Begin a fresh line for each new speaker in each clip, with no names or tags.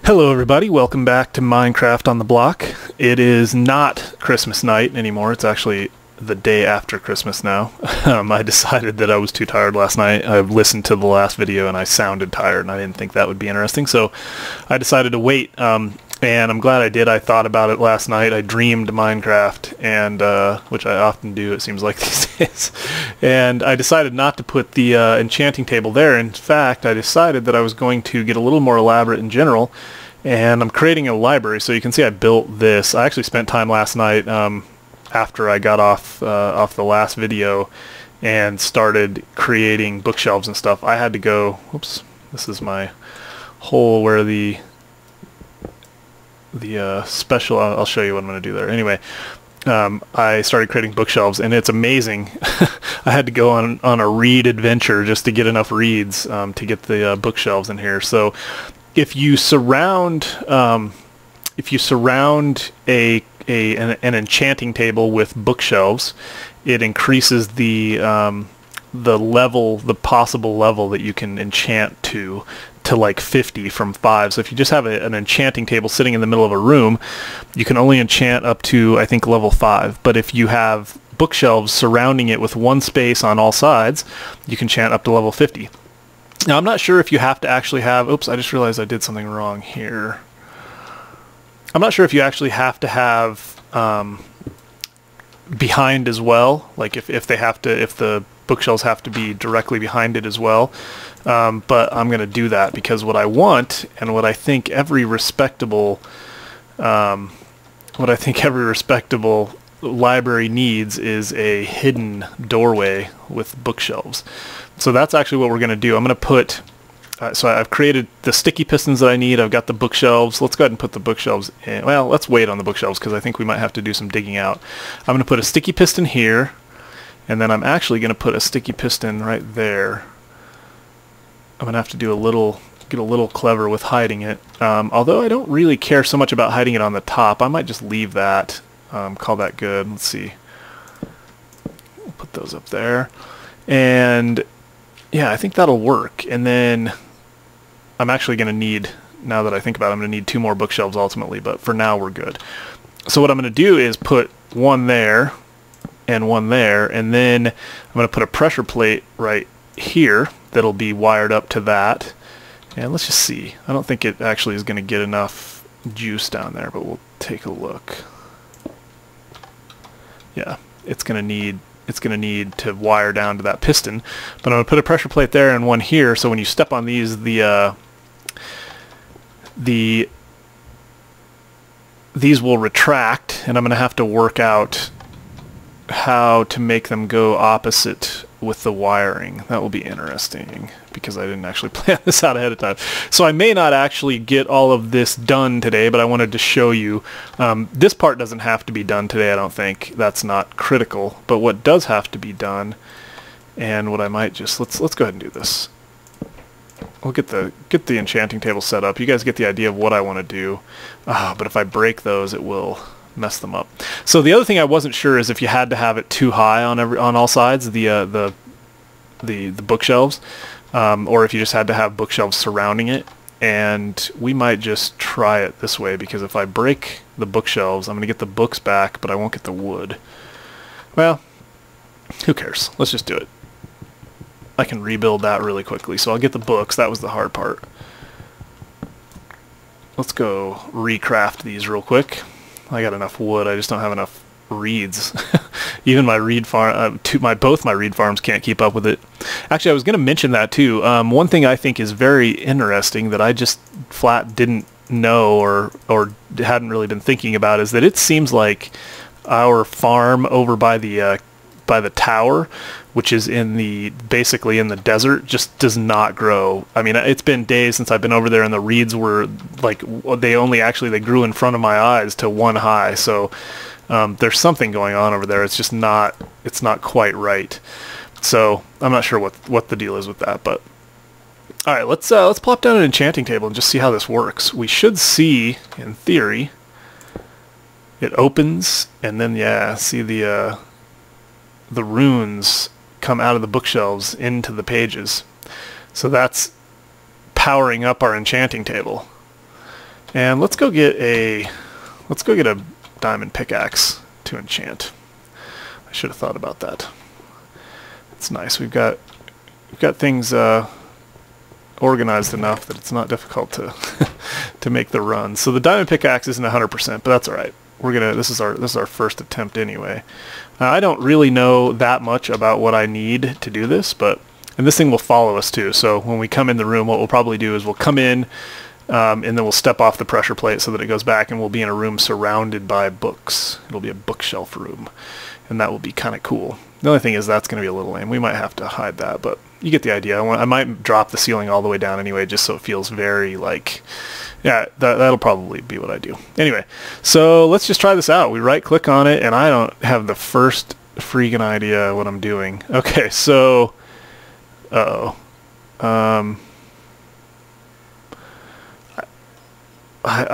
Hello everybody, welcome back to Minecraft on the Block. It is not Christmas night anymore, it's actually the day after Christmas now. I decided that I was too tired last night. I listened to the last video and I sounded tired and I didn't think that would be interesting, so I decided to wait. And I'm glad I did. I thought about it last night. I dreamed Minecraft, and which I often do, it seems like these days. And I decided not to put the enchanting table there. In fact, I decided that I was going to get a little more elaborate in general, and I'm creating a library. So you can see I built this. I actually spent time last night after I got off the last video and started creating bookshelves and stuff. I had to go, oops, this is my hole where the special, I'll show you what I'm going to do there. Anyway, I started creating bookshelves, and it's amazing. I had to go on a read adventure just to get enough reads to get the bookshelves in here. So if you surround an enchanting table with bookshelves, it increases the level, the possible level that you can enchant to like 50 from 5. So if you just have an enchanting table sitting in the middle of a room, you can only enchant up to, I think, level 5. But if you have bookshelves surrounding it with one space on all sides, you can enchant up to level 50. Now, I'm not sure if you have to actually have, oops, I just realized I did something wrong here. I'm not sure if you actually have to have behind as well, like if the bookshelves have to be directly behind it as well. But I'm going to do that because what I want, and what I think every respectable library needs, is a hidden doorway with bookshelves. So that's actually what we're going to do. I'm going to put, so I've created the sticky pistons that I need. I've got the bookshelves. Let's go ahead and put the bookshelves in. Well, let's wait on the bookshelves because I think we might have to do some digging out. I'm going to put a sticky piston here, and then I'm actually going to put a sticky piston right there. I'm going to have to do get a little clever with hiding it. Although I don't really care so much about hiding it on the top. I might just leave that, call that good. Let's see. We'll put those up there. And yeah, I think that'll work. And then I'm actually going to need, now that I think about it, I'm going to need 2 more bookshelves ultimately, but for now we're good. So what I'm going to do is put one there and one there, and then I'm going to put a pressure plate right here that'll be wired up to that. And let's just see. I don't think it actually is going to get enough juice down there, but we'll take a look. Yeah, it's going to need to wire down to that piston. But I'm going to put a pressure plate there and one here, so when you step on these, these will retract, and I'm going to have to work out how to make them go opposite with the wiring. That will be interesting because I didn't actually plan this out ahead of time. So I may not actually get all of this done today, but I wanted to show you. This part doesn't have to be done today, I don't think. That's not critical. But what does have to be done, and what I might just, let's go ahead and do this. We'll get the enchanting table set up. You guys get the idea of what I want to do. But if I break those, it will mess them up. So the other thing I wasn't sure is if you had to have it too high on all sides, the bookshelves, or if you just had to have bookshelves surrounding it. And we might just try it this way, because if I break the bookshelves, I'm going to get the books back, but I won't get the wood. Well, who cares? Let's just do it. I can rebuild that really quickly. So I'll get the books. That was the hard part. Let's go recraft these real quick. I got enough wood, I just don't have enough reeds. Even my reed farm, both my reed farms can't keep up with it. Actually, I was going to mention that too. One thing I think is very interesting that I just flat didn't know or hadn't really been thinking about is that it seems like our farm over by the tower, which is basically in the desert, just does not grow. I mean, it's been days since I've been over there, and the reeds were like, they grew in front of my eyes to 1 high. So there's something going on over there. It's just not quite right. So I'm not sure what the deal is with that. But all right, let's plop down an enchanting table and just see how this works. We should see, in theory, it opens, and then yeah, see the runes come out of the bookshelves into the pages. So that's powering up our enchanting table. And let's go get a diamond pickaxe to enchant. I should have thought about that. It's nice. We've got things organized enough that it's not difficult to to make the run. So the diamond pickaxe isn't 100%, but that's all right. This is our first attempt anyway. I don't really know that much about what I need to do this, and this thing will follow us too. So when we come in the room, what we'll probably do is we'll come in, and then we'll step off the pressure plate so that it goes back, and we'll be in a room surrounded by books. It'll be a bookshelf room, and that will be kind of cool. The only thing is that's going to be a little lame. We might have to hide that, but you get the idea. I might drop the ceiling all the way down anyway, just so it feels very like, yeah, that'll probably be what I do. Anyway, so let's just try this out. We right-click on it, and I don't have the first freaking idea what I'm doing. Okay, so, I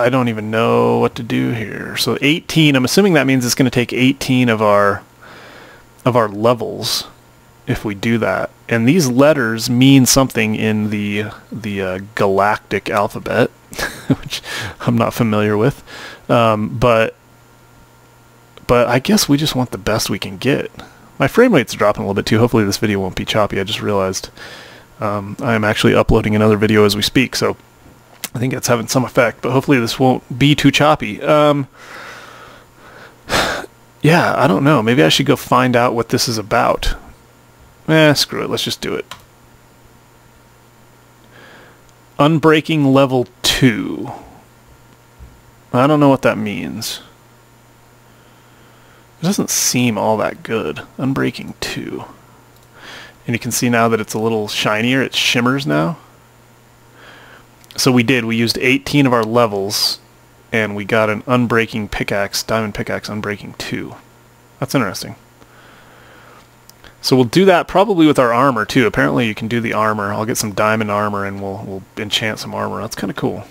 don't even know what to do here. So 18, I'm assuming that means it's going to take 18 of our levels if we do that. And these letters mean something in the galactic alphabet, which I'm not familiar with. But I guess we just want the best we can get. My frame rate's dropping a little bit too. Hopefully this video won't be choppy. I just realized I am actually uploading another video as we speak, so I think that's having some effect, but hopefully this won't be too choppy. Yeah, I don't know. Maybe I should go find out what this is about. Screw it. Let's just do it. Unbreaking level 2. I don't know what that means. It doesn't seem all that good. Unbreaking 2. And you can see now that it's a little shinier. It shimmers now. So we used 18 of our levels, and we got an unbreaking pickaxe, diamond pickaxe unbreaking 2. That's interesting. So we'll do that probably with our armor too. Apparently you can do the armor. I'll get some diamond armor and we'll enchant some armor. That's kind of cool.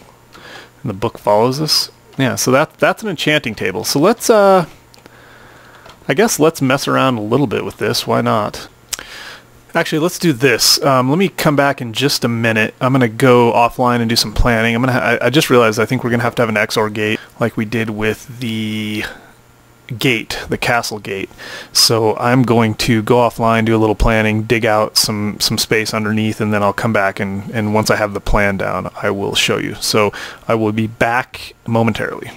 And the book follows us. Yeah, so that's an enchanting table. So let's I guess let's mess around a little bit with this. Why not? Actually, let's do this. Let me come back in just a minute. I'm going to go offline and do some planning. I just realized I think we're going to have an XOR gate like we did with the gate, the castle gate. So I'm going to go offline, do a little planning, dig out some space underneath, and then I'll come back and once I have the plan down, I will show you. So I will be back momentarily.